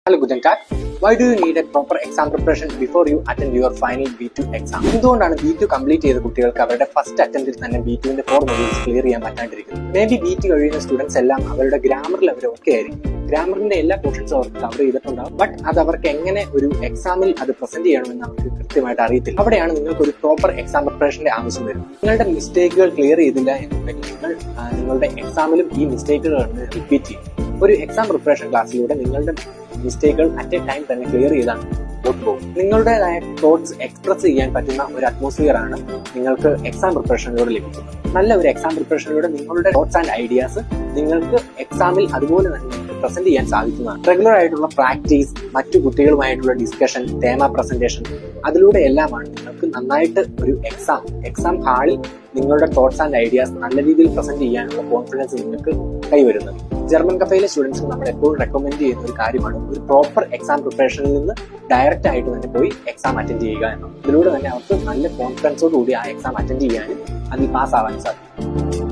Hello, Guten Tag. Why do you need a proper exam preparation before you attend your final B2 exam? എന്തുകൊണ്ടാണ് B2 complete ചെയ്ത കുട്ടികൾക്ക് അവരുടെ first അറ്റംപ്റ്റിൽ തന്നെ B2ന്റെ 4 modules clear ചെയ്യാൻ പറ്റാണ്ടിരിക്കുന്നത്? May be B2 കഴിയുന്ന students എല്ലാം അവരുടെ ഗ്രാമറിൽ അവർ ഓക്കെ ആയിരിക്കും. ഗ്രാമറിന്റെ എല്ലാ പോർഷൻസും അവർക്ക് കവർ ചെയ്തിട്ടുണ്ടാവും. ബട്ട് അത് അവർക്ക് എങ്ങനെ ഒരു എക്സാമിൽ അത് പ്രസന്റ് ചെയ്യണമെന്ന് അവർക്ക് കൃത്യമായിട്ട് അറിയത്തില്ല. അവിടെയാണ് നിങ്ങൾക്ക് ഒരു പ്രോപ്പർ എക്സാം പ്രിപ്പറേഷന്റെ ആവശ്യം വരുന്നത്. നിങ്ങളുടെ മിസ്റ്റേക്കുകൾ ക്ലിയർ ചെയ്തില്ല എന്നുണ്ടെങ്കിൽ നിങ്ങൾ നിങ്ങളുടെ എക്സാമിലും ഈ മിസ്റ്റേക്കുകൾ റിപ്പീറ്റ് ചെയ്യും. ഒരു എക്സാം പ്രിപ്പറേഷൻ ക്ലാസ്സിലൂടെ നിങ്ങളുടെ മിസ്റ്റേക്കുകൾ അറ്റ് എ ടൈം തന്നെ ക്ലിയർ ചെയ്താണ് മുമ്പോട്ട് പോകും. നിങ്ങളുടേതായ തോട്ട്സ് എക്സ്പ്രസ് ചെയ്യാൻ പറ്റുന്ന ഒരു അറ്റ്മോസ്ഫിയർ ആണ് നിങ്ങൾക്ക് എക്സാം പ്രിപ്പറേഷനിലൂടെ ലഭിക്കുന്നത്. നല്ല ഒരു എക്സാം പ്രിപ്പറേഷനിലൂടെ നിങ്ങളുടെ തോട്ട്സ് ആൻഡ് ഐഡിയാസ് നിങ്ങൾക്ക് എക്സാമിൽ അതുപോലെ തന്നെ പ്രസന്റ് ചെയ്യാൻ സാധിക്കുന്നതാണ്. റെഗുലർ ആയിട്ടുള്ള പ്രാക്ടീസ്, മറ്റു കുട്ടികളുമായിട്ടുള്ള ഡിസ്കഷൻ, തേമ പ്രസന്റേഷൻ, അതിലൂടെ എല്ലാമാണ് നിങ്ങൾക്ക് നന്നായിട്ട് ഒരു എക്സാം ഹാളിൽ നിങ്ങളുടെ തോട്ട്സ് ആൻഡ് ഐഡിയാസ് നല്ല രീതിയിൽ പ്രസന്റ് ചെയ്യാനുള്ള കോൺഫിഡൻസ് നിങ്ങൾക്ക് കൈവരുന്നത്. ജർമ്മൻ കഫയിലെ സ്റ്റുഡൻസിന് നമ്മൾ എപ്പോഴും റെക്കമെൻഡ് ചെയ്യുന്ന ഒരു കാര്യമാണ് ഒരു പ്രോപ്പർ എക്സാം പ്രിപ്പറേഷനിൽ നിന്ന് ഡയറക്റ്റ് ആയിട്ട് തന്നെ പോയി എക്സാം അറ്റൻഡ് ചെയ്യുക എന്നുള്ളത്. ഇതിലൂടെ തന്നെ അവർക്ക് നല്ല കോൺഫിഡൻസോട് കൂടി ആ എക്സാം അറ്റൻഡ് ചെയ്യാനും അതിൽ പാസ് ആവാനും സാധിക്കും.